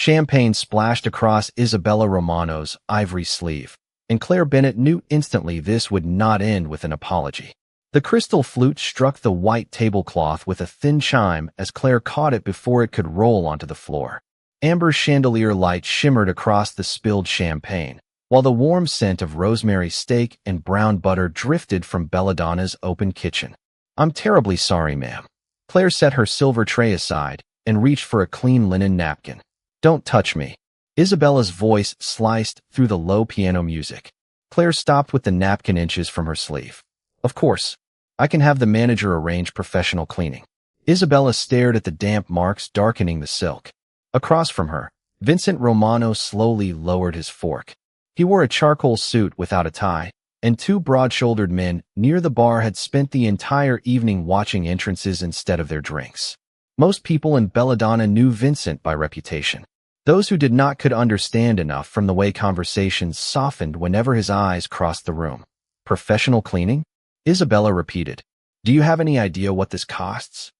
Champagne splashed across Isabella Romano's ivory sleeve, and Claire Bennett knew instantly this would not end with an apology. The crystal flute struck the white tablecloth with a thin chime as Claire caught it before it could roll onto the floor. Amber chandelier light shimmered across the spilled champagne, while the warm scent of rosemary steak and brown butter drifted from Belladonna's open kitchen. "I'm terribly sorry, ma'am." Claire set her silver tray aside and reached for a clean linen napkin. "Don't touch me." Isabella's voice sliced through the low piano music. Claire stopped with the napkin inches from her sleeve. "Of course. I can have the manager arrange professional cleaning." Isabella stared at the damp marks darkening the silk. Across from her, Vincent Romano slowly lowered his fork. He wore a charcoal suit without a tie, and two broad-shouldered men near the bar had spent the entire evening watching entrances instead of their drinks. Most people in Belladonna knew Vincent by reputation. Those who did not could understand enough from the way conversations softened whenever his eyes crossed the room. "Professional cleaning?" Isabella repeated. "Do you have any idea what this costs?"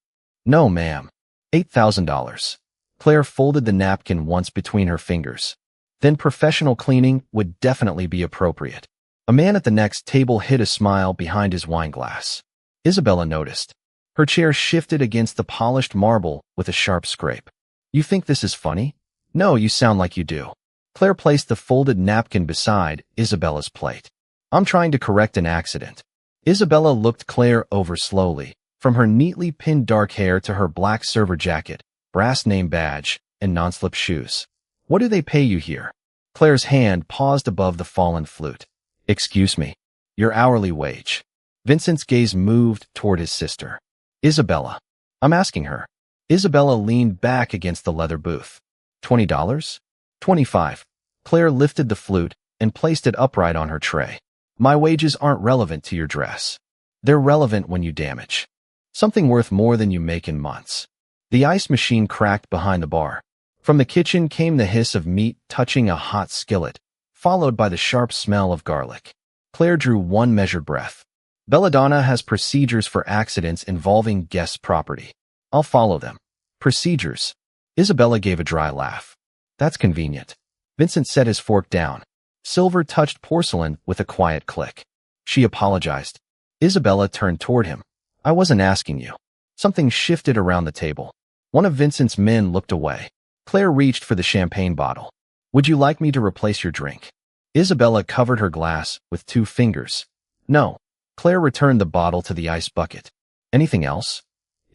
"No, ma'am." $8,000. Claire folded the napkin once between her fingers. Then professional cleaning would definitely be appropriate. A man at the next table hid a smile behind his wine glass. Isabella noticed. Her chair shifted against the polished marble with a sharp scrape. "You think this is funny?" "No, you sound like you do." Claire placed the folded napkin beside Isabella's plate. "I'm trying to correct an accident." Isabella looked Claire over slowly, from her neatly pinned dark hair to her black server jacket, brass name badge, and non-slip shoes. "What do they pay you here?" Claire's hand paused above the fallen flute. "Excuse me." "Your hourly wage." Vincent's gaze moved toward his sister. "Isabella." "I'm asking her." Isabella leaned back against the leather booth. $20? $25. Claire lifted the flute and placed it upright on her tray. "My wages aren't relevant to your dress. They're relevant when you damage. Something worth more than you make in months." The ice machine cracked behind the bar. From the kitchen came the hiss of meat touching a hot skillet, followed by the sharp smell of garlic. Claire drew one measured breath. "Belladonna has procedures for accidents involving guests' property. I'll follow them." "Procedures?" Isabella gave a dry laugh. "That's convenient." Vincent set his fork down. Silver touched porcelain with a quiet click. She apologized. Isabella turned toward him. "I wasn't asking you." Something shifted around the table. One of Vincent's men looked away. Claire reached for the champagne bottle. "Would you like me to replace your drink?" Isabella covered her glass with 2 fingers. "No." Claire returned the bottle to the ice bucket. "Anything else?"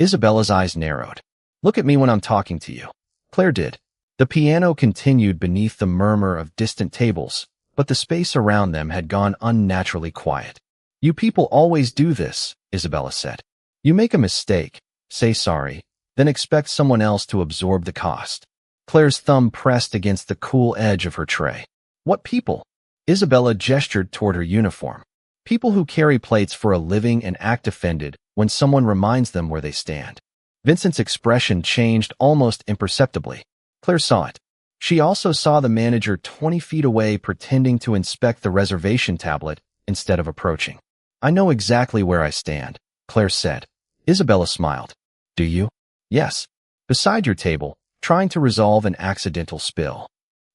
Isabella's eyes narrowed. "Look at me when I'm talking to you." Claire did. The piano continued beneath the murmur of distant tables, but the space around them had gone unnaturally quiet. "You people always do this," Isabella said. "You make a mistake, say sorry, then expect someone else to absorb the cost." Claire's thumb pressed against the cool edge of her tray. "What people?" Isabella gestured toward her uniform. "People who carry plates for a living and act offended when someone reminds them where they stand." Vincent's expression changed almost imperceptibly. Claire saw it. She also saw the manager 20 feet away pretending to inspect the reservation tablet instead of approaching. "I know exactly where I stand," Claire said. Isabella smiled. "Do you?" "Yes. Beside your table, trying to resolve an accidental spill."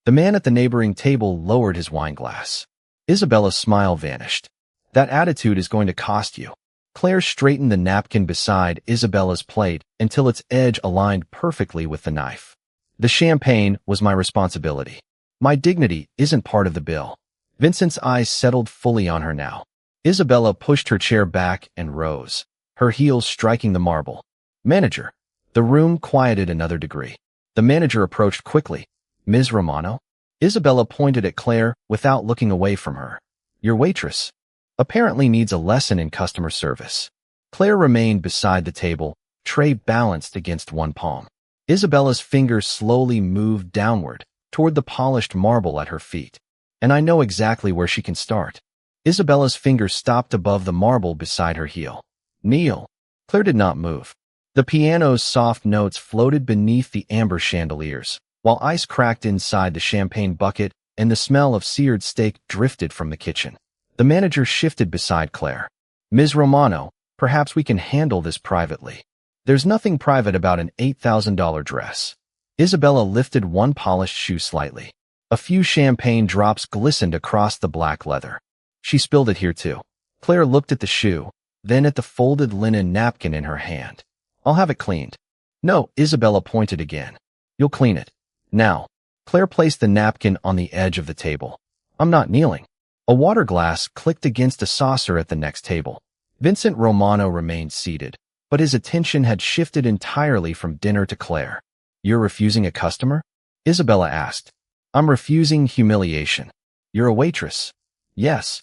The man at the neighboring table lowered his wine glass. Isabella's smile vanished. "That attitude is going to cost you." Claire straightened the napkin beside Isabella's plate until its edge aligned perfectly with the knife. "The champagne was my responsibility. My dignity isn't part of the bill." Vincent's eyes settled fully on her now. Isabella pushed her chair back and rose, her heels striking the marble. "Manager." The room quieted another degree. The manager approached quickly. "Ms. Romano?" Isabella pointed at Claire without looking away from her. "Your waitress apparently needs a lesson in customer service." Claire remained beside the table, tray balanced against one palm. Isabella's fingers slowly moved downward toward the polished marble at her feet. "And I know exactly where she can start." Isabella's fingers stopped above the marble beside her heel. "Kneel." Claire did not move. The piano's soft notes floated beneath the amber chandeliers, while ice cracked inside the champagne bucket and the smell of seared steak drifted from the kitchen. The manager shifted beside Claire. "Ms. Romano, perhaps we can handle this privately." "There's nothing private about an $8,000 dress." Isabella lifted one polished shoe slightly. A few champagne drops glistened across the black leather. She spilled it here too. Claire looked at the shoe, then at the folded linen napkin in her hand. I'll have it cleaned. No, Isabella pointed again. You'll clean it. Now. Claire placed the napkin on the edge of the table. I'm not kneeling. A water glass clicked against a saucer at the next table. Vincent Romano remained seated, but his attention had shifted entirely from dinner to Claire. You're refusing a customer? Isabella asked. I'm refusing humiliation. You're a waitress. Yes.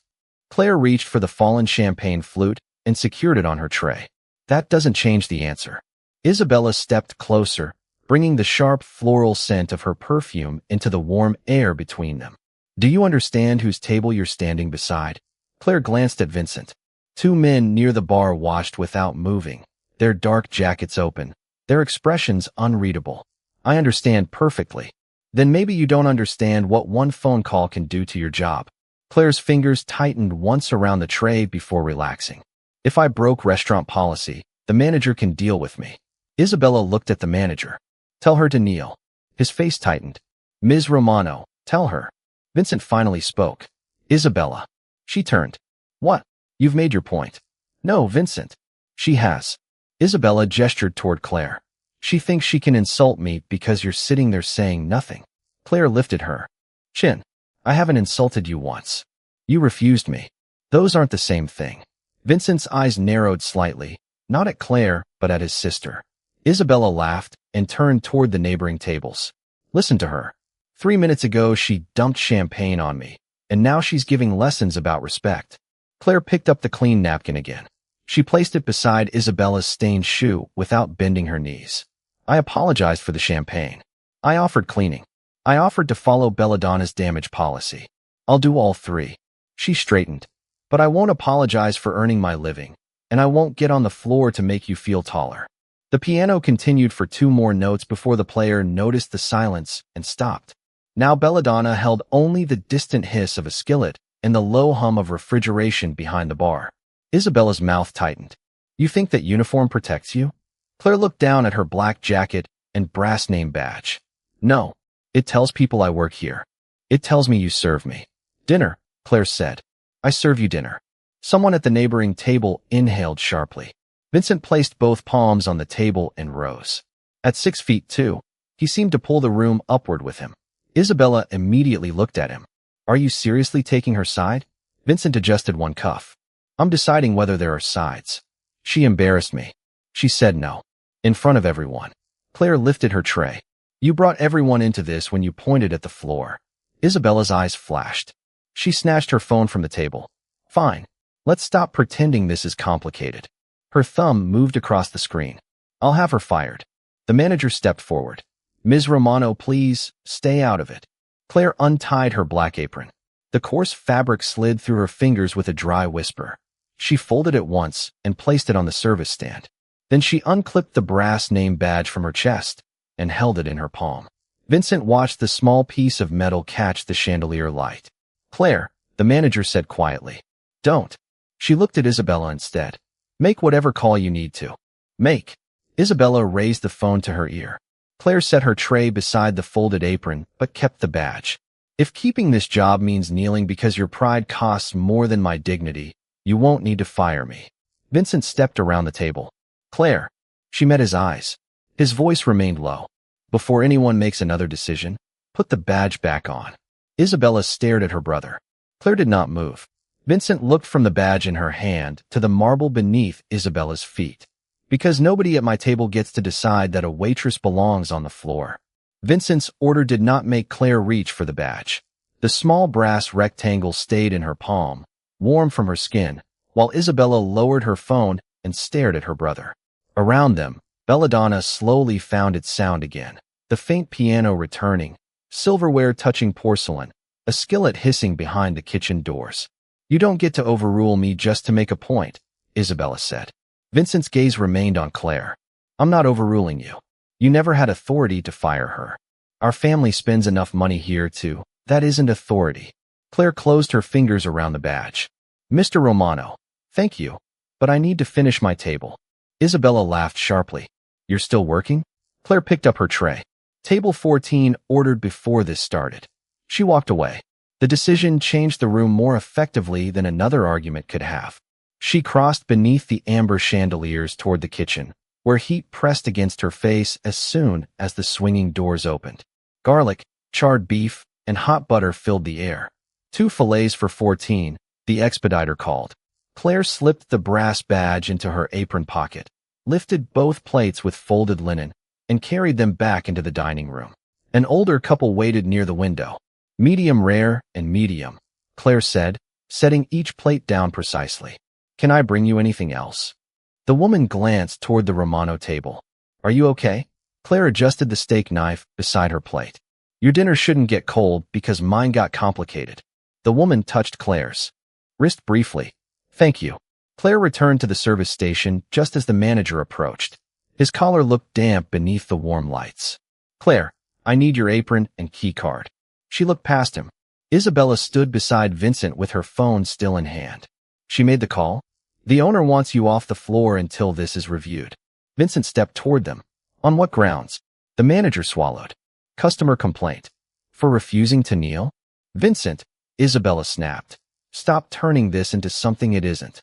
Claire reached for the fallen champagne flute and secured it on her tray. That doesn't change the answer. Isabella stepped closer, bringing the sharp floral scent of her perfume into the warm air between them. Do you understand whose table you're standing beside? Claire glanced at Vincent. Two men near the bar watched without moving, their dark jackets open, their expressions unreadable. I understand perfectly. Then maybe you don't understand what one phone call can do to your job. Claire's fingers tightened once around the tray before relaxing. If I broke restaurant policy, the manager can deal with me. Isabella looked at the manager. Tell her to kneel. His face tightened. Ms. Romano, tell her. Vincent finally spoke. Isabella. She turned. What? You've made your point. No, Vincent. She has. Isabella gestured toward Claire. She thinks she can insult me because you're sitting there saying nothing. Claire lifted her chin. I haven't insulted you once. You refused me. Those aren't the same thing. Vincent's eyes narrowed slightly, not at Claire, but at his sister. Isabella laughed and turned toward the neighboring tables. Listen to her. 3 minutes ago, she dumped champagne on me, and now she's giving lessons about respect. Claire picked up the clean napkin again. She placed it beside Isabella's stained shoe without bending her knees. I apologized for the champagne. I offered cleaning. I offered to follow Belladonna's damage policy. I'll do all three. She straightened. But I won't apologize for earning my living, and I won't get on the floor to make you feel taller. The piano continued for 2 more notes before the player noticed the silence and stopped. Now Belladonna held only the distant hiss of a skillet and the low hum of refrigeration behind the bar. Isabella's mouth tightened. You think that uniform protects you? Claire looked down at her black jacket and brass name badge. No. It tells people I work here. It tells me you serve me. Dinner, Claire said. I serve you dinner. Someone at the neighboring table inhaled sharply. Vincent placed both palms on the table and rose. At 6 feet 2, he seemed to pull the room upward with him. Isabella immediately looked at him. Are you seriously taking her side? Vincent adjusted one cuff. I'm deciding whether there are sides. She embarrassed me. She said no. In front of everyone. Claire lifted her tray. You brought everyone into this when you pointed at the floor. Isabella's eyes flashed. She snatched her phone from the table. Fine. Let's stop pretending this is complicated. Her thumb moved across the screen. I'll have her fired. The manager stepped forward. Ms. Romano, please, stay out of it. Claire untied her black apron. The coarse fabric slid through her fingers with a dry whisper. She folded it once and placed it on the service stand. Then she unclipped the brass name badge from her chest and held it in her palm. Vincent watched the small piece of metal catch the chandelier light. Claire, the manager said quietly. Don't. She looked at Isabella instead. Make whatever call you need to. Make. Isabella raised the phone to her ear. Claire set her tray beside the folded apron, but kept the badge. If keeping this job means kneeling because your pride costs more than my dignity, you won't need to fire me. Vincent stepped around the table. Claire. She met his eyes. His voice remained low. Before anyone makes another decision, put the badge back on. Isabella stared at her brother. Claire did not move. Vincent looked from the badge in her hand to the marble beneath Isabella's feet. Because nobody at my table gets to decide that a waitress belongs on the floor. Vincent's order did not make Claire reach for the badge. The small brass rectangle stayed in her palm, warm from her skin, while Isabella lowered her phone and stared at her brother. Around them, Belladonna slowly found its sound again, the faint piano returning, silverware touching porcelain, a skillet hissing behind the kitchen doors. You don't get to overrule me just to make a point, Isabella said. Vincent's gaze remained on Claire. I'm not overruling you. You never had authority to fire her. Our family spends enough money here too. That isn't authority. Claire closed her fingers around the badge. Mr. Romano, thank you, but I need to finish my table. Isabella laughed sharply. You're still working? Claire picked up her tray. Table 14 ordered before this started. She walked away. The decision changed the room more effectively than another argument could have. She crossed beneath the amber chandeliers toward the kitchen, where heat pressed against her face as soon as the swinging doors opened. Garlic, charred beef, and hot butter filled the air. 2 fillets for 14, the expediter called. Claire slipped the brass badge into her apron pocket, lifted both plates with folded linen, and carried them back into the dining room. An older couple waited near the window. Medium rare and medium, Claire said, setting each plate down precisely. Can I bring you anything else? The woman glanced toward the Romano table. Are you okay? Claire adjusted the steak knife beside her plate. Your dinner shouldn't get cold because mine got complicated. The woman touched Claire's wrist briefly. Thank you. Claire returned to the service station just as the manager approached. His collar looked damp beneath the warm lights. Claire, I need your apron and key card. She looked past him. Isabella stood beside Vincent with her phone still in hand. She made the call. The owner wants you off the floor until this is reviewed. Vincent stepped toward them. On what grounds? The manager swallowed. Customer complaint. For refusing to kneel? Vincent, Isabella snapped. Stop turning this into something it isn't.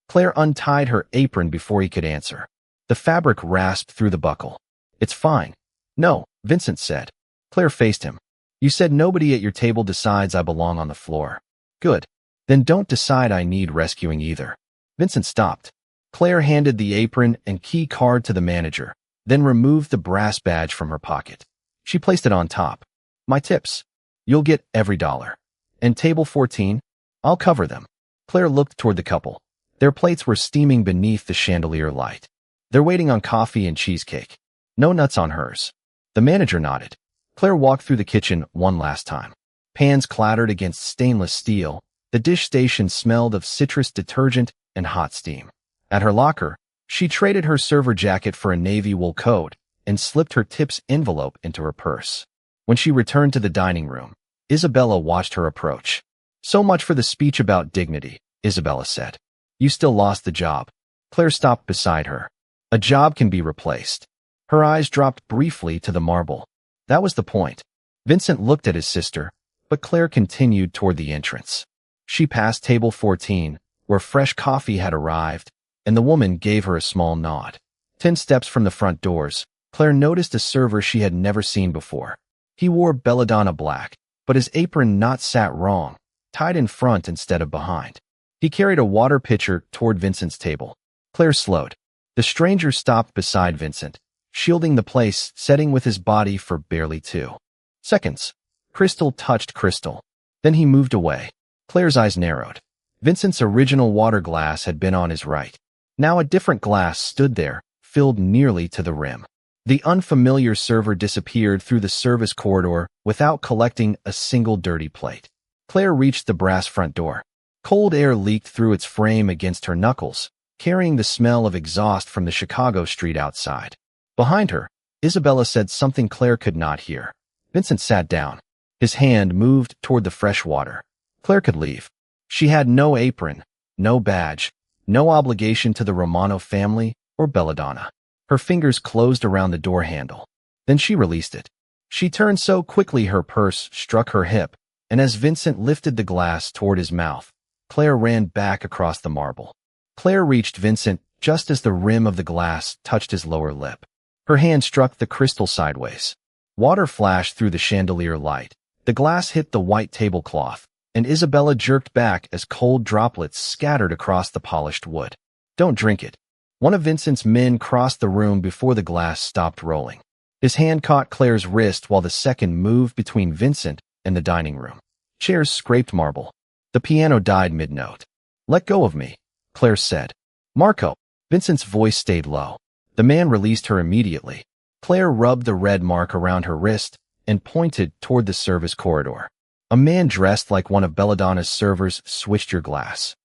Claire untied her apron before he could answer. The fabric rasped through the buckle. It's fine. No, Vincent said. Claire faced him. You said nobody at your table decides I belong on the floor. Good. Then don't decide I need rescuing either. Vincent stopped. Claire handed the apron and key card to the manager, then removed the brass badge from her pocket. She placed it on top. My tips. You'll get every dollar. And table 14? I'll cover them. Claire looked toward the couple. Their plates were steaming beneath the chandelier light. They're waiting on coffee and cheesecake. No nuts on hers. The manager nodded. Claire walked through the kitchen one last time. Pans clattered against stainless steel. The dish station smelled of citrus detergent and hot steam. At her locker, she traded her server jacket for a navy wool coat and slipped her tips envelope into her purse. When she returned to the dining room, Isabella watched her approach. So much for the speech about dignity, Isabella said. You still lost the job. Claire stopped beside her. A job can be replaced. Her eyes dropped briefly to the marble. That was the point. Vincent looked at his sister, but Claire continued toward the entrance. She passed table 14, where fresh coffee had arrived, and the woman gave her a small nod. 10 steps from the front doors, Claire noticed a server she had never seen before. He wore belladonna black, but his apron knot sat wrong, tied in front instead of behind. He carried a water pitcher toward Vincent's table. Claire slowed. The stranger stopped beside Vincent, shielding the place, setting with his body for barely 2 seconds. Crystal touched crystal. Then he moved away. Claire's eyes narrowed. Vincent's original water glass had been on his right. Now a different glass stood there, filled nearly to the rim. The unfamiliar server disappeared through the service corridor without collecting a single dirty plate. Claire reached the brass front door. Cold air leaked through its frame against her knuckles, carrying the smell of exhaust from the Chicago street outside. Behind her, Isabella said something Claire could not hear. Vincent sat down. His hand moved toward the fresh water. Claire could leave. She had no apron, no badge, no obligation to the Romano family or belladonna. Her fingers closed around the door handle. Then she released it. She turned so quickly her purse struck her hip, and as Vincent lifted the glass toward his mouth, Claire ran back across the marble. Claire reached Vincent just as the rim of the glass touched his lower lip. Her hand struck the crystal sideways. Water flashed through the chandelier light. The glass hit the white tablecloth, and Isabella jerked back as cold droplets scattered across the polished wood. Don't drink it. One of Vincent's men crossed the room before the glass stopped rolling. His hand caught Claire's wrist while the second moved between Vincent and the dining room. Chairs scraped marble. The piano died mid-note. Let go of me, Claire said. Marco. Vincent's voice stayed low. The man released her immediately. Claire rubbed the red mark around her wrist and pointed toward the service corridor. A man dressed like one of Belladonna's servers switched your glass.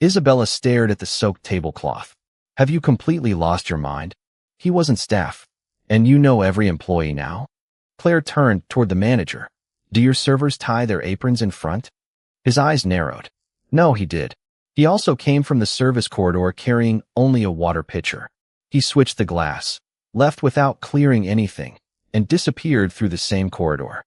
Isabella stared at the soaked tablecloth. Have you completely lost your mind? He wasn't staff. And you know every employee now? Claire turned toward the manager. Do your servers tie their aprons in front? His eyes narrowed. No, he did. He also came from the service corridor carrying only a water pitcher. He switched the glass. Left without clearing anything, and disappeared through the same corridor.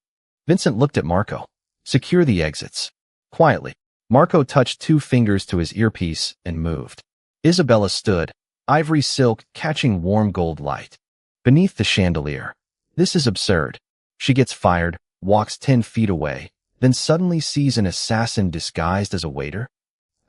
Vincent looked at Marco. Secure the exits. Quietly, Marco touched 2 fingers to his earpiece and moved. Isabella stood, ivory silk catching warm gold light. Beneath the chandelier. This is absurd. She gets fired, walks 10 feet away, then suddenly sees an assassin disguised as a waiter.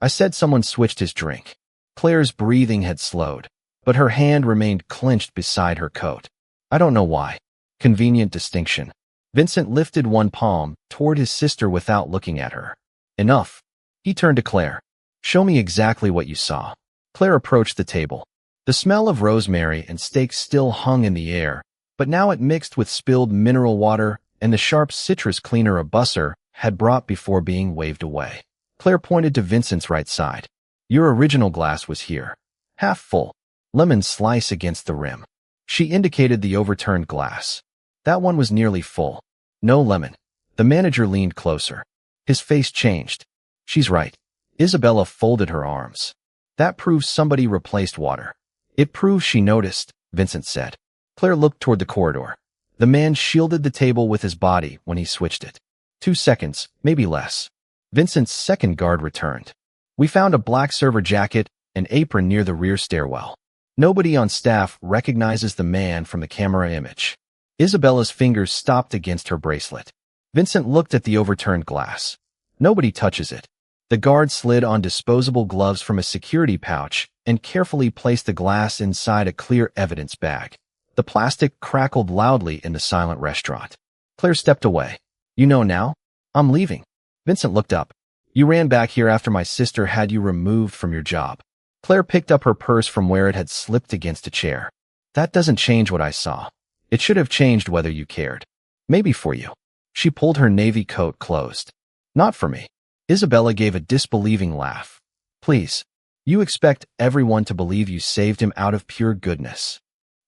I said someone switched his drink. Claire's breathing had slowed, but her hand remained clenched beside her coat. I don't know why. Convenient distinction. Vincent lifted one palm toward his sister without looking at her. Enough. He turned to Claire. Show me exactly what you saw. Claire approached the table. The smell of rosemary and steak still hung in the air, but now it mixed with spilled mineral water and the sharp citrus cleaner a busser had brought before being waved away. Claire pointed to Vincent's right side. Your original glass was here. Half full. Lemon slice against the rim. She indicated the overturned glass. That one was nearly full. No lemon. The manager leaned closer. His face changed. She's right. Isabella folded her arms. That proves somebody replaced water. It proves she noticed, Vincent said. Claire looked toward the corridor. The man shielded the table with his body when he switched it. 2 seconds, maybe less. Vincent's second guard returned. We found a black server jacket and apron near the rear stairwell. Nobody on staff recognizes the man from the camera image. Isabella's fingers stopped against her bracelet. Vincent looked at the overturned glass. Nobody touches it. The guard slid on disposable gloves from a security pouch and carefully placed the glass inside a clear evidence bag. The plastic crackled loudly in the silent restaurant. Claire stepped away. You know now? I'm leaving. Vincent looked up. You ran back here after my sister had you removed from your job. Claire picked up her purse from where it had slipped against a chair. That doesn't change what I saw. It should have changed whether you cared. Maybe for you. She pulled her navy coat closed. Not for me. Isabella gave a disbelieving laugh. Please. You expect everyone to believe you saved him out of pure goodness.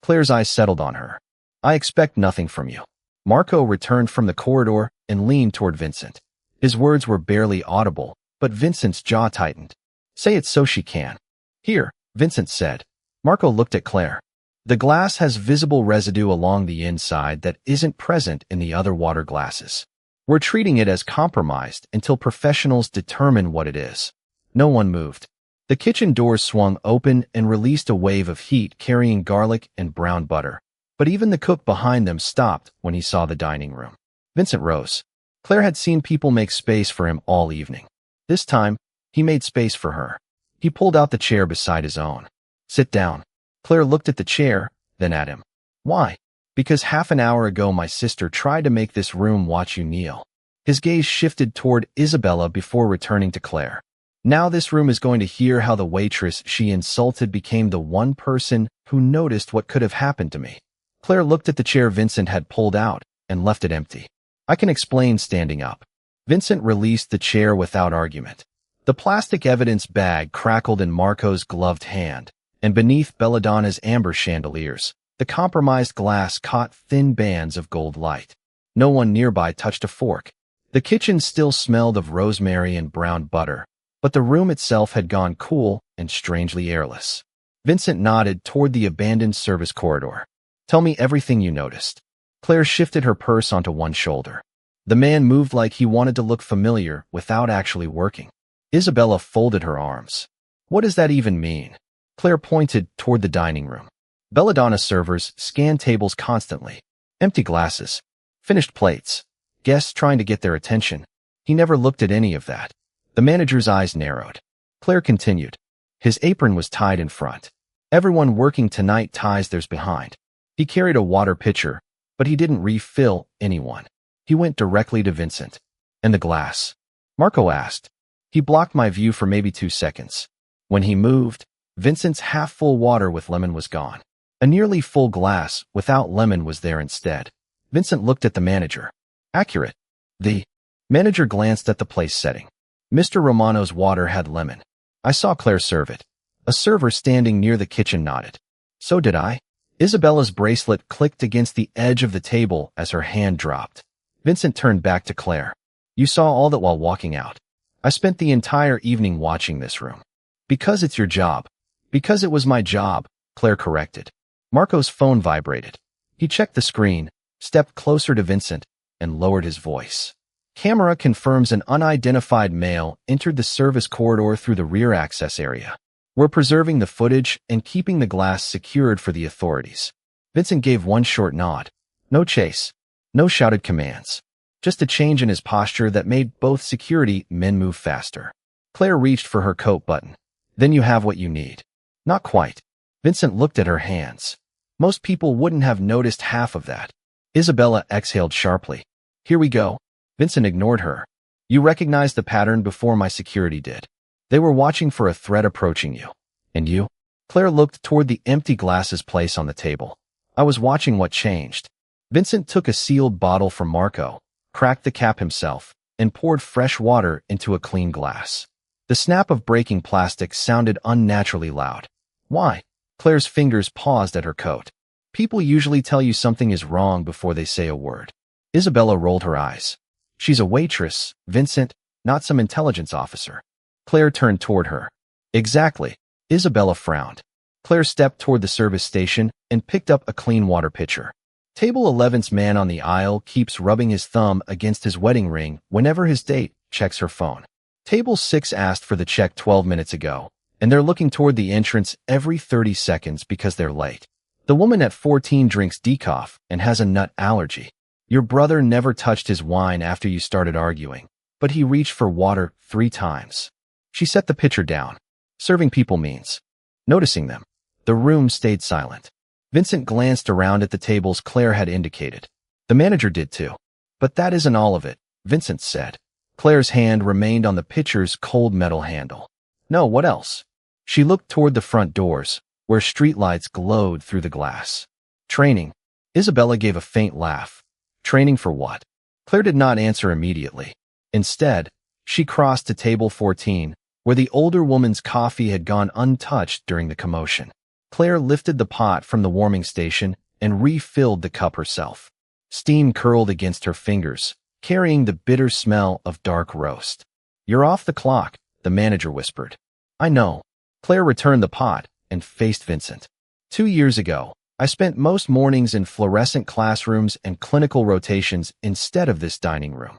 Claire's eyes settled on her. I expect nothing from you. Marco returned from the corridor and leaned toward Vincent. His words were barely audible, but Vincent's jaw tightened. Say it so she can. Here, Vincent said. Marco looked at Claire. The glass has visible residue along the inside that isn't present in the other water glasses. We're treating it as compromised until professionals determine what it is. No one moved. The kitchen doors swung open and released a wave of heat carrying garlic and brown butter. But even the cook behind them stopped when he saw the dining room. Vincent rose. Claire had seen people make space for him all evening. This time, he made space for her. He pulled out the chair beside his own. Sit down. Claire looked at the chair, then at him. Why? Because half an hour ago my sister tried to make this room watch you kneel. His gaze shifted toward Isabella before returning to Claire. Now this room is going to hear how the waitress she insulted became the one person who noticed what could have happened to me. Claire looked at the chair Vincent had pulled out and left it empty. I can explain standing up. Vincent released the chair without argument. The plastic evidence bag crackled in Marco's gloved hand, and beneath Belladonna's amber chandeliers, the compromised glass caught thin bands of gold light. No one nearby touched a fork. The kitchen still smelled of rosemary and brown butter, but the room itself had gone cool and strangely airless. Vincent nodded toward the abandoned service corridor. Tell me everything you noticed. Claire shifted her purse onto one shoulder. The man moved like he wanted to look familiar without actually working. Isabella folded her arms. What does that even mean? Claire pointed toward the dining room. Belladonna servers scanned tables constantly. Empty glasses. Finished plates. Guests trying to get their attention. He never looked at any of that. The manager's eyes narrowed. Claire continued. His apron was tied in front. Everyone working tonight ties theirs behind. He carried a water pitcher, but he didn't refill anyone. He went directly to Vincent. And the glass? Marco asked. He blocked my view for maybe 2 seconds. When he moved, Vincent's half-full water with lemon was gone. A nearly full glass without lemon was there instead. Vincent looked at the manager. Accurate. The manager glanced at the place setting. Mr. Romano's water had lemon. I saw Claire serve it. A server standing near the kitchen nodded. So did I. Isabella's bracelet clicked against the edge of the table as her hand dropped. Vincent turned back to Claire. You saw all that while walking out. I spent the entire evening watching this room. Because it's your job. Because it was my job, Claire corrected. Marco's phone vibrated. He checked the screen, stepped closer to Vincent, and lowered his voice. Camera confirms an unidentified male entered the service corridor through the rear access area. We're preserving the footage and keeping the glass secured for the authorities. Vincent gave one short nod. No chase. No shouted commands. Just a change in his posture that made both security men move faster. Claire reached for her coat button. Then you have what you need. Not quite. Vincent looked at her hands. Most people wouldn't have noticed half of that. Isabella exhaled sharply. Here we go. Vincent ignored her. You recognized the pattern before my security did. They were watching for a threat approaching you. And you? Claire looked toward the empty glasses placed on the table. I was watching what changed. Vincent took a sealed bottle from Marco, cracked the cap himself, and poured fresh water into a clean glass. The snap of breaking plastic sounded unnaturally loud. Why? Claire's fingers paused at her coat. People usually tell you something is wrong before they say a word. Isabella rolled her eyes. She's a waitress, Vincent, not some intelligence officer. Claire turned toward her. Exactly. Isabella frowned. Claire stepped toward the service station and picked up a clean water pitcher. Table 11's man on the aisle keeps rubbing his thumb against his wedding ring whenever his date checks her phone. Table 6 asked for the check 12 minutes ago, and they're looking toward the entrance every 30 seconds because they're late. The woman at 14 drinks decaf and has a nut allergy. Your brother never touched his wine after you started arguing, but he reached for water 3 times. She set the pitcher down. Serving people means noticing them. The room stayed silent. Vincent glanced around at the tables Claire had indicated. The manager did too. But that isn't all of it, Vincent said. Claire's hand remained on the pitcher's cold metal handle. No, what else? She looked toward the front doors, where streetlights glowed through the glass. Training. Isabella gave a faint laugh. Training for what? Claire did not answer immediately. Instead, she crossed to table 14, where the older woman's coffee had gone untouched during the commotion. Claire lifted the pot from the warming station and refilled the cup herself. Steam curled against her fingers, carrying the bitter smell of dark roast. You're off the clock, the manager whispered. I know. Claire returned the pot and faced Vincent. 2 years ago, I spent most mornings in fluorescent classrooms and clinical rotations instead of this dining room.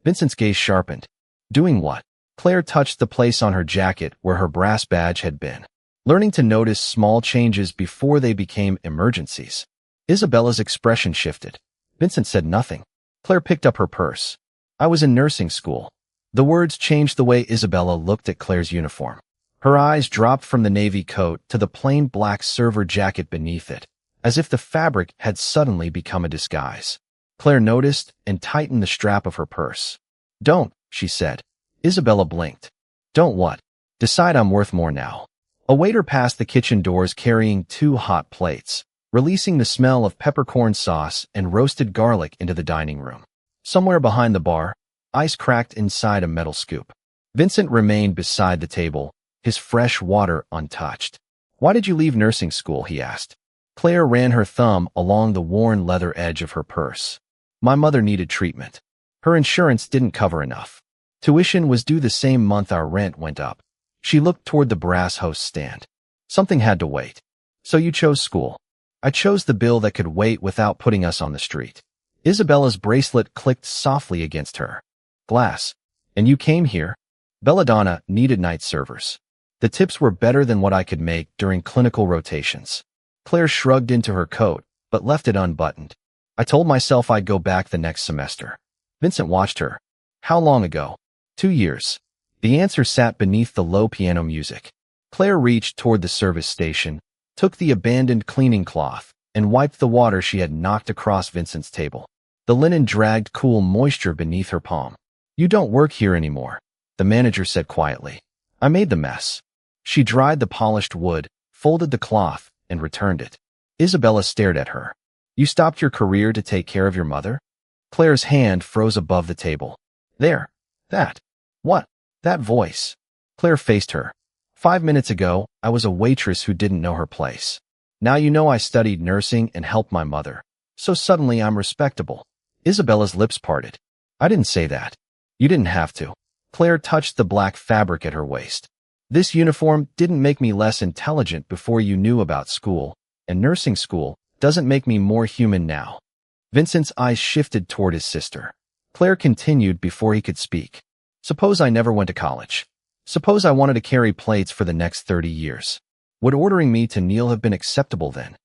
Vincent's gaze sharpened. Doing what? Claire touched the place on her jacket where her brass badge had been, learning to notice small changes before they became emergencies. Isabella's expression shifted. Vincent said nothing. Claire picked up her purse. I was in nursing school. The words changed the way Isabella looked at Claire's uniform. Her eyes dropped from the navy coat to the plain black server jacket beneath it, as if the fabric had suddenly become a disguise. Claire noticed and tightened the strap of her purse. Don't, she said. Isabella blinked. Don't what? Decide I'm worth more now. A waiter passed the kitchen doors carrying 2 hot plates, releasing the smell of peppercorn sauce and roasted garlic into the dining room. Somewhere behind the bar, ice cracked inside a metal scoop. Vincent remained beside the table, his fresh water untouched. Why did you leave nursing school? He asked. Claire ran her thumb along the worn leather edge of her purse. My mother needed treatment. Her insurance didn't cover enough. Tuition was due the same month our rent went up. She looked toward the brass host stand. Something had to wait. So you chose school. I chose the bill that could wait without putting us on the street. Isabella's bracelet clicked softly against her. Glass. And you came here? Belladonna needed night servers. The tips were better than what I could make during clinical rotations. Claire shrugged into her coat, but left it unbuttoned. I told myself I'd go back the next semester. Vincent watched her. How long ago? 2 years. The answer sat beneath the low piano music. Claire reached toward the service station, took the abandoned cleaning cloth, and wiped the water she had knocked across Vincent's table. The linen dragged cool moisture beneath her palm. You don't work here anymore, the manager said quietly. I made the mess. She dried the polished wood, folded the cloth, and returned it. Isabella stared at her. You stopped your career to take care of your mother? Claire's hand froze above the table. There. That. What? That voice. Claire faced her. 5 minutes ago, I was a waitress who didn't know her place. Now you know I studied nursing and helped my mother. So suddenly I'm respectable. Isabella's lips parted. I didn't say that. You didn't have to. Claire touched the black fabric at her waist. This uniform didn't make me less intelligent before you knew about school, and nursing school doesn't make me more human now. Vincent's eyes shifted toward his sister. Claire continued before he could speak. Suppose I never went to college. Suppose I wanted to carry plates for the next 30 years. Would ordering me to kneel have been acceptable then?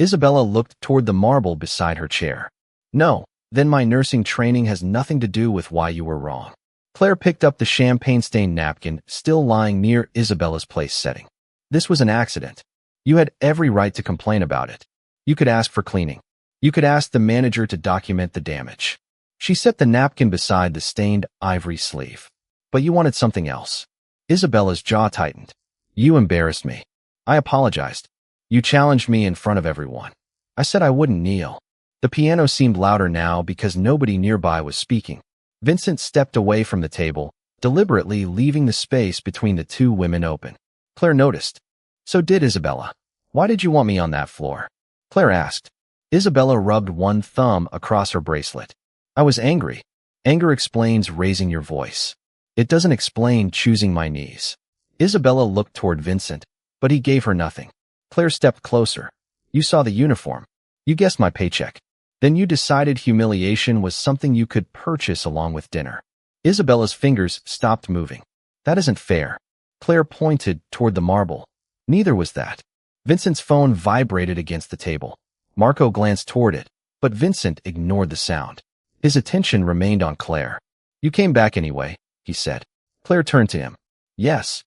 Isabella looked toward the marble beside her chair. No, then my nursing training has nothing to do with why you were wrong. Claire picked up the champagne-stained napkin still lying near Isabella's place setting. This was an accident. You had every right to complain about it. You could ask for cleaning. You could ask the manager to document the damage. She set the napkin beside the stained ivory sleeve. But you wanted something else. Isabella's jaw tightened. You embarrassed me. I apologized. You challenged me in front of everyone. I said I wouldn't kneel. The piano seemed louder now because nobody nearby was speaking. Vincent stepped away from the table, deliberately leaving the space between the two women open. Claire noticed. So did Isabella. Why did you want me on that floor? Claire asked. Isabella rubbed one thumb across her bracelet. I was angry. Anger explains raising your voice. It doesn't explain choosing my knees. Isabella looked toward Vincent, but he gave her nothing. Claire stepped closer. You saw the uniform. You guessed my paycheck. Then you decided humiliation was something you could purchase along with dinner. Isabella's fingers stopped moving. That isn't fair. Claire pointed toward the marble. Neither was that. Vincent's phone vibrated against the table. Marco glanced toward it, but Vincent ignored the sound. His attention remained on Claire. You came back anyway, he said. Claire turned to him. Yes.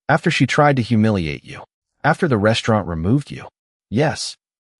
After she tried to humiliate you. After the restaurant removed you. Yes.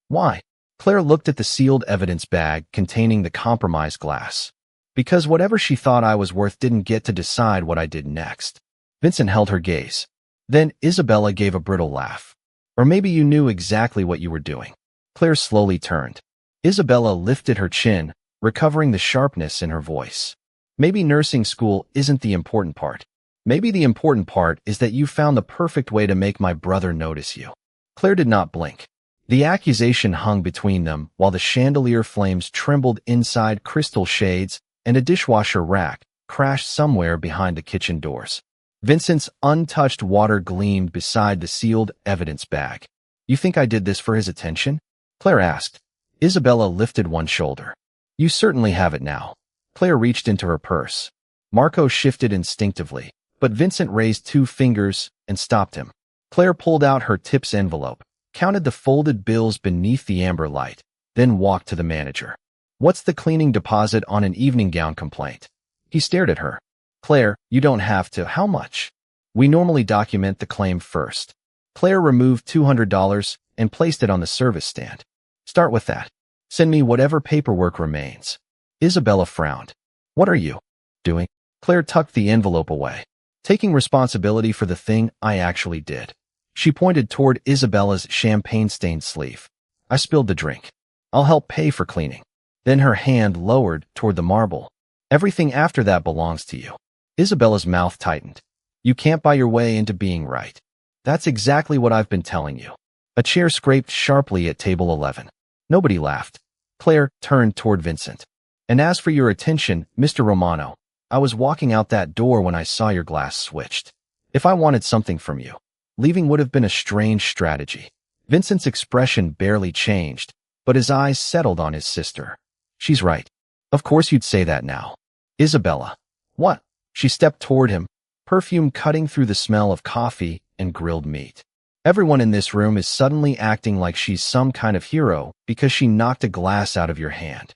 Why? Claire looked at the sealed evidence bag containing the compromised glass. Because whatever she thought I was worth didn't get to decide what I did next. Vincent held her gaze. Then Isabella gave a brittle laugh. Or maybe you knew exactly what you were doing. Claire slowly turned. Isabella lifted her chin, recovering the sharpness in her voice. Maybe nursing school isn't the important part. Maybe the important part is that you found the perfect way to make my brother notice you. Claire did not blink. The accusation hung between them while the chandelier flames trembled inside crystal shades and a dishwasher rack crashed somewhere behind the kitchen doors. Vincent's untouched water gleamed beside the sealed evidence bag. You think I did this for his attention? Claire asked. Isabella lifted one shoulder. You certainly have it now. Claire reached into her purse. Marco shifted instinctively, but Vincent raised two fingers and stopped him. Claire pulled out her tips envelope, counted the folded bills beneath the amber light, then walked to the manager. What's the cleaning deposit on an evening gown complaint? He stared at her. Claire, you don't have to. How much? We normally document the claim first. Claire removed $200 and placed it on the service stand. Start with that. Send me whatever paperwork remains. Isabella frowned. What are you doing? Claire tucked the envelope away. Taking responsibility for the thing I actually did. She pointed toward Isabella's champagne-stained sleeve. I spilled the drink. I'll help pay for cleaning. Then her hand lowered toward the marble. Everything after that belongs to you. Isabella's mouth tightened. You can't buy your way into being right. That's exactly what I've been telling you. A chair scraped sharply at table 11. Nobody laughed. Claire turned toward Vincent. And as for your attention, Mr. Romano, I was walking out that door when I saw your glass switched. If I wanted something from you, leaving would have been a strange strategy. Vincent's expression barely changed, but his eyes settled on his sister. She's right. Of course you'd say that now. Isabella. What? She stepped toward him, perfume cutting through the smell of coffee and grilled meat. Everyone in this room is suddenly acting like she's some kind of hero because she knocked a glass out of your hand.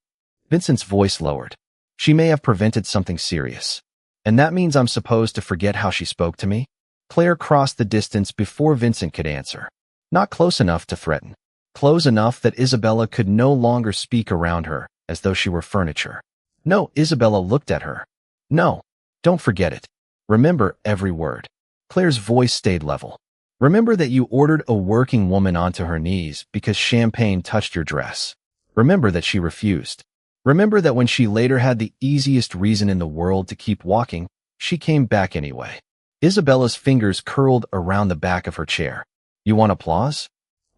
Vincent's voice lowered. She may have prevented something serious. And that means I'm supposed to forget how she spoke to me? Claire crossed the distance before Vincent could answer. Not close enough to threaten. Close enough that Isabella could no longer speak around her as though she were furniture. No, Isabella looked at her. No, don't forget it. Remember every word. Claire's voice stayed level. Remember that you ordered a working woman onto her knees because champagne touched your dress. Remember that she refused. Remember that when she later had the easiest reason in the world to keep walking, she came back anyway. Isabella's fingers curled around the back of her chair. You want applause?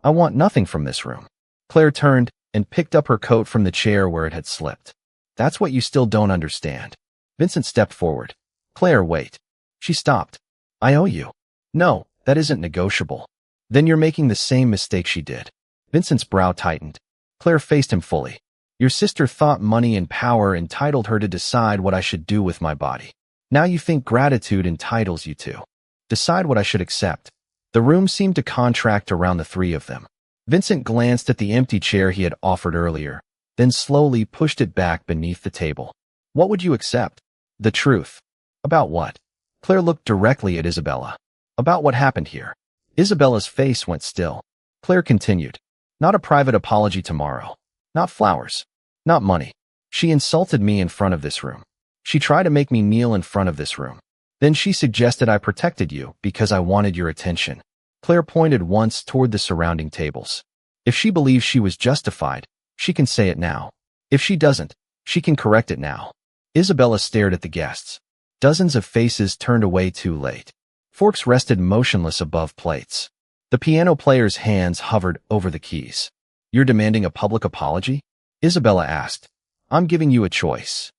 I want nothing from this room. Claire turned and picked up her coat from the chair where it had slipped. That's what you still don't understand. Vincent stepped forward. Claire, wait. She stopped. I owe you. No, that isn't negotiable. Then you're making the same mistake she did. Vincent's brow tightened. Claire faced him fully. Your sister thought money and power entitled her to decide what I should do with my body. Now you think gratitude entitles you to decide what I should accept. The room seemed to contract around the three of them. Vincent glanced at the empty chair he had offered earlier, then slowly pushed it back beneath the table. What would you accept? The truth. About what? Claire looked directly at Isabella. About what happened here. Isabella's face went still. Claire continued. Not a private apology tomorrow. Not flowers. Not money. She insulted me in front of this room. She tried to make me kneel in front of this room. Then she suggested I protected you because I wanted your attention. Claire pointed once toward the surrounding tables. If she believes she was justified, she can say it now. If she doesn't, she can correct it now. Isabella stared at the guests. Dozens of faces turned away too late. Forks rested motionless above plates. The piano player's hands hovered over the keys. You're demanding a public apology? Isabella asked. I'm giving you a choice.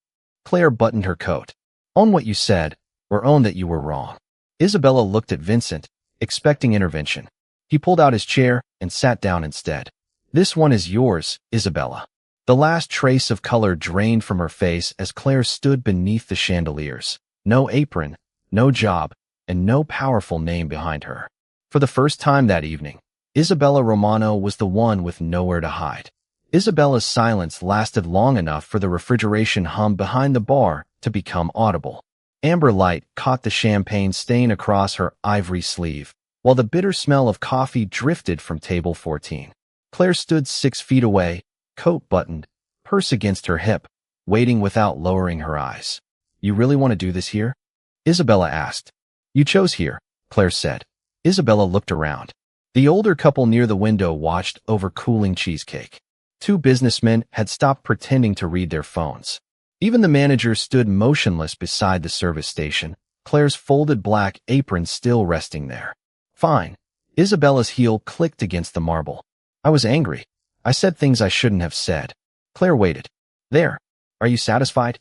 Claire buttoned her coat. Own what you said, or own that you were wrong. Isabella looked at Vincent, expecting intervention. He pulled out his chair and sat down instead. This one is yours, Isabella. The last trace of color drained from her face as Claire stood beneath the chandeliers. No apron, no job, and no powerful name behind her. For the first time that evening, Isabella Romano was the one with nowhere to hide. Isabella's silence lasted long enough for the refrigeration hum behind the bar to become audible. Amber light caught the champagne stain across her ivory sleeve, while the bitter smell of coffee drifted from table 14. Claire stood 6 feet away, coat buttoned, purse against her hip, waiting without lowering her eyes. You really want to do this here? Isabella asked. You chose here, Claire said. Isabella looked around. The older couple near the window watched over cooling cheesecake. 2 businessmen had stopped pretending to read their phones. Even the manager stood motionless beside the service station, Claire's folded black apron still resting there. Fine. Isabella's heel clicked against the marble. I was angry. I said things I shouldn't have said. Claire waited. There. Are you satisfied?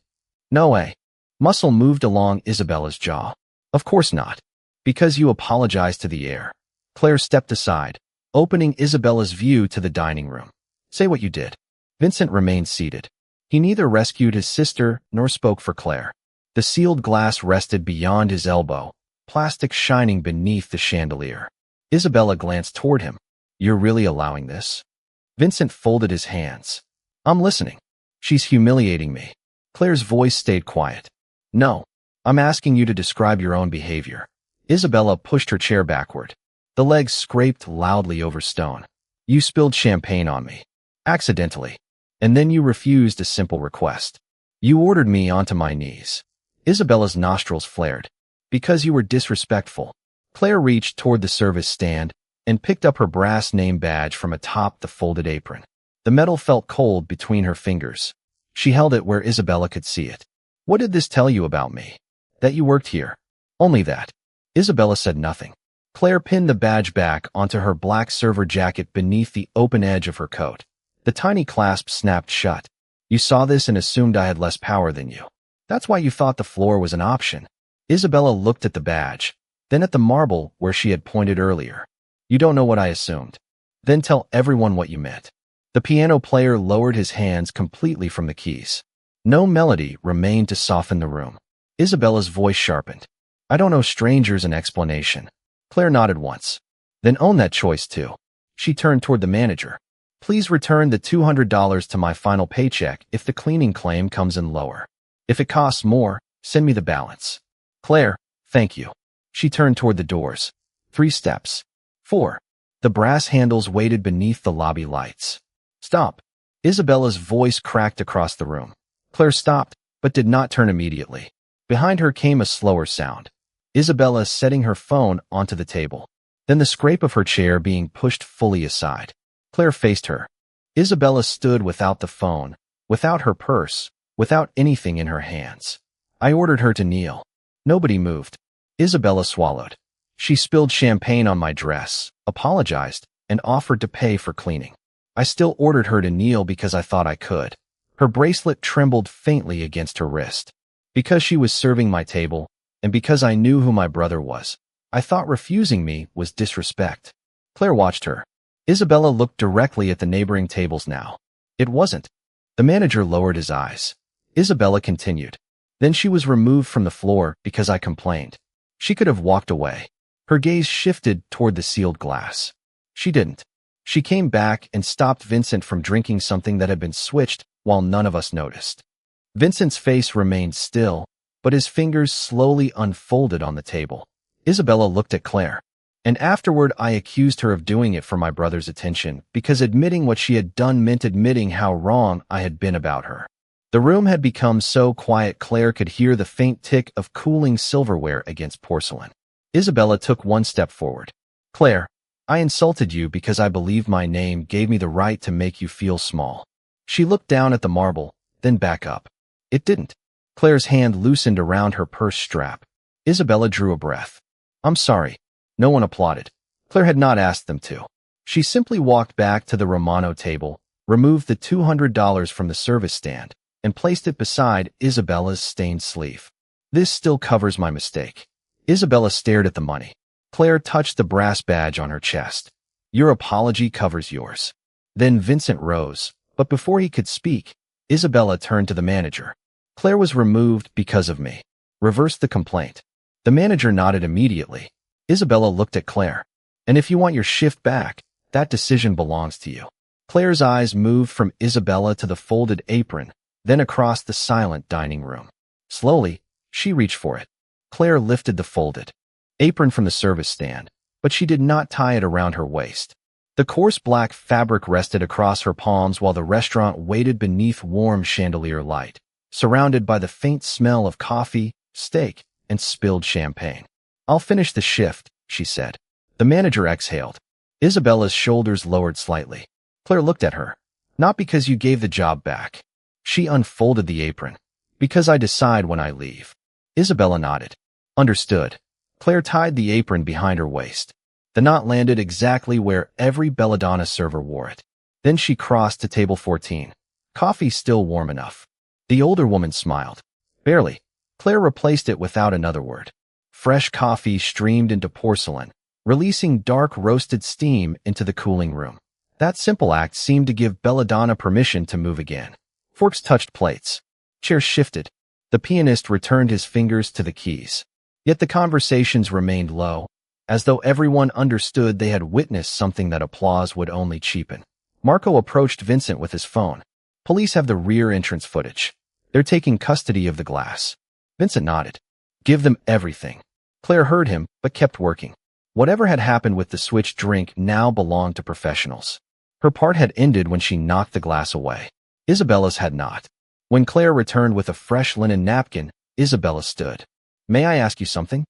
No way. Muscle moved along Isabella's jaw. Of course not. Because you apologized to the air. Claire stepped aside, opening Isabella's view to the dining room. Say what you did. Vincent remained seated. He neither rescued his sister nor spoke for Claire. The sealed glass rested beyond his elbow, plastic shining beneath the chandelier. Isabella glanced toward him. You're really allowing this? Vincent folded his hands. I'm listening. She's humiliating me. Claire's voice stayed quiet. No, I'm asking you to describe your own behavior. Isabella pushed her chair backward. The legs scraped loudly over stone. You spilled champagne on me. Accidentally. And then you refused a simple request. You ordered me onto my knees. Isabella's nostrils flared. Because you were disrespectful. Claire reached toward the service stand and picked up her brass name badge from atop the folded apron. The metal felt cold between her fingers. She held it where Isabella could see it. What did this tell you about me? That you worked here. Only that. Isabella said nothing. Claire pinned the badge back onto her black server jacket beneath the open edge of her coat. The tiny clasp snapped shut. You saw this and assumed I had less power than you. That's why you thought the floor was an option. Isabella looked at the badge, then at the marble where she had pointed earlier. You don't know what I assumed. Then tell everyone what you meant. The piano player lowered his hands completely from the keys. No melody remained to soften the room. Isabella's voice sharpened. I don't owe strangers an explanation. Claire nodded once. Then own that choice too. She turned toward the manager. Please return the $200 to my final paycheck if the cleaning claim comes in lower. If it costs more, send me the balance. Claire, thank you. She turned toward the doors. 3 steps. 4. The brass handles waited beneath the lobby lights. Stop. Isabella's voice cracked across the room. Claire stopped, but did not turn immediately. Behind her came a slower sound. Isabella setting her phone onto the table. Then the scrape of her chair being pushed fully aside. Claire faced her. Isabella stood without the phone, without her purse, without anything in her hands. I ordered her to kneel. Nobody moved. Isabella swallowed. She spilled champagne on my dress, apologized, and offered to pay for cleaning. I still ordered her to kneel because I thought I could. Her bracelet trembled faintly against her wrist. Because she was serving my table, and because I knew who my brother was, I thought refusing me was disrespect. Claire watched her. Isabella looked directly at the neighboring tables now. It wasn't. The manager lowered his eyes. Isabella continued. Then she was removed from the floor because I complained. She could have walked away. Her gaze shifted toward the sealed glass. She didn't. She came back and stopped Vincent from drinking something that had been switched while none of us noticed. Vincent's face remained still, but his fingers slowly unfolded on the table. Isabella looked at Claire. And afterward I accused her of doing it for my brother's attention because admitting what she had done meant admitting how wrong I had been about her. The room had become so quiet Claire could hear the faint tick of cooling silverware against porcelain. Isabella took one step forward. Claire, I insulted you because I believed my name gave me the right to make you feel small. She looked down at the marble, then back up. It didn't. Claire's hand loosened around her purse strap. Isabella drew a breath. I'm sorry. No one applauded. Claire had not asked them to. She simply walked back to the Romano table, removed the $200 from the service stand, and placed it beside Isabella's stained sleeve. This still covers my mistake. Isabella stared at the money. Claire touched the brass badge on her chest. Your apology covers yours. Then Vincent rose, but before he could speak, Isabella turned to the manager. Claire was removed because of me. Reverse the complaint. The manager nodded immediately. Isabella looked at Claire. And if you want your shift back, that decision belongs to you. Claire's eyes moved from Isabella to the folded apron, then across the silent dining room. Slowly, she reached for it. Claire lifted the folded apron from the service stand, but she did not tie it around her waist. The coarse black fabric rested across her palms while the restaurant waited beneath warm chandelier light, surrounded by the faint smell of coffee, steak, and spilled champagne. I'll finish the shift, she said. The manager exhaled. Isabella's shoulders lowered slightly. Claire looked at her. Not because you gave the job back. She unfolded the apron. Because I decide when I leave. Isabella nodded. Understood. Claire tied the apron behind her waist. The knot landed exactly where every belladonna server wore it. Then she crossed to table 14. Coffee still warm enough. The older woman smiled. Barely. Claire replaced it without another word. Fresh coffee streamed into porcelain, releasing dark roasted steam into the cooling room. That simple act seemed to give belladonna permission to move again. Forks touched plates. Chairs shifted. The pianist returned his fingers to the keys. Yet the conversations remained low, as though everyone understood they had witnessed something that applause would only cheapen. Marco approached Vincent with his phone. Police have the rear entrance footage. They're taking custody of the glass. Vincent nodded. Give them everything. Claire heard him, but kept working. Whatever had happened with the switch drink now belonged to professionals. Her part had ended when she knocked the glass away. Isabella's had not. When Claire returned with a fresh linen napkin, Isabella stood. May I ask you something?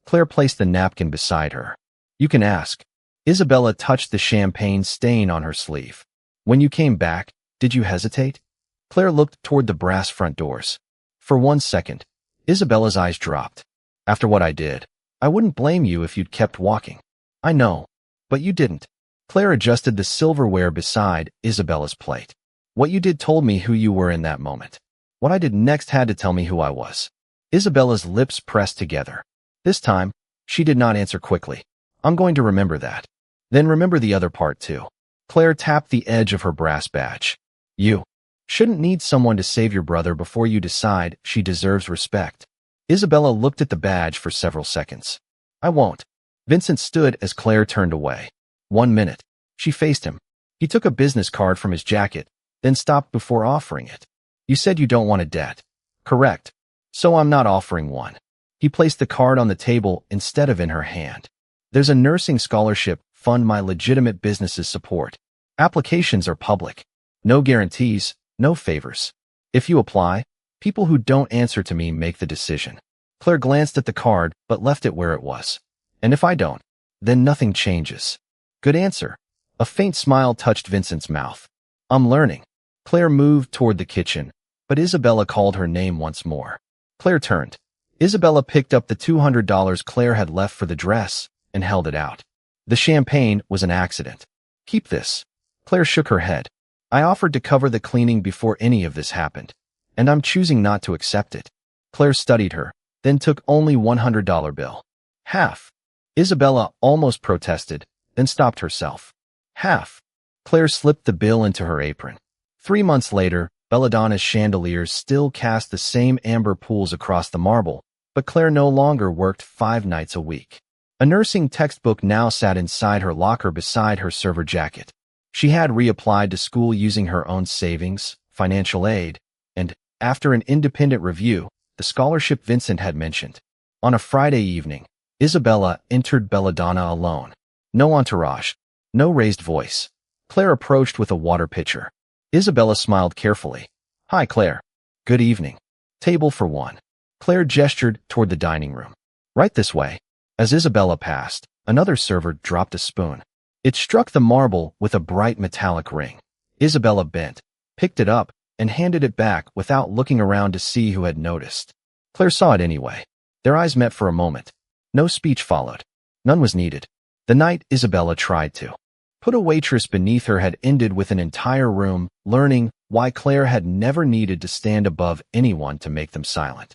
Claire placed the napkin beside her. You can ask. Isabella touched the champagne stain on her sleeve. When you came back, did you hesitate? Claire looked toward the brass front doors. For 1 second, Isabella's eyes dropped. After what I did, I wouldn't blame you if you'd kept walking. I know, but you didn't. Claire adjusted the silverware beside Isabella's plate. What you did told me who you were in that moment. What I did next had to tell me who I was. Isabella's lips pressed together. This time, she did not answer quickly. I'm going to remember that. Then remember the other part too. Claire tapped the edge of her brass badge. You shouldn't need someone to save your brother before you decide she deserves respect. Isabella looked at the badge for several seconds. I won't. Vincent stood as Claire turned away. 1 minute. She faced him. He took a business card from his jacket, then stopped before offering it. You said you don't want a debt. Correct. So I'm not offering one. He placed the card on the table instead of in her hand. There's a nursing scholarship fund my legitimate business's support. Applications are public. No guarantees, no favors. If you apply, people who don't answer to me make the decision. Claire glanced at the card but left it where it was. And if I don't, then nothing changes. Good answer. A faint smile touched Vincent's mouth. I'm learning. Claire moved toward the kitchen, but Isabella called her name once more. Claire turned. Isabella picked up the $200 Claire had left for the dress and held it out. The champagne was an accident. Keep this. Claire shook her head. I offered to cover the cleaning before any of this happened, and I'm choosing not to accept it. Claire studied her, then took only $100 bill. Half. Isabella almost protested, then stopped herself. Half. Claire slipped the bill into her apron. 3 months later, Belladonna's chandeliers still cast the same amber pools across the marble, but Claire no longer worked 5 nights a week. A nursing textbook now sat inside her locker beside her server jacket. She had reapplied to school using her own savings, financial aid, and, after an independent review, the scholarship Vincent had mentioned. On a Friday evening, Isabella entered Belladonna alone. No entourage, no raised voice. Claire approached with a water pitcher. Isabella smiled carefully. "Hi, Claire. Good evening. Table for one." Claire gestured toward the dining room. "Right this way." As Isabella passed, another server dropped a spoon. It struck the marble with a bright metallic ring. Isabella bent, picked it up, and handed it back without looking around to see who had noticed. Claire saw it anyway. Their eyes met for a moment. No speech followed. None was needed. The night Isabella tried to put a waitress beneath her had ended with an entire room learning why Claire had never needed to stand above anyone to make them silent.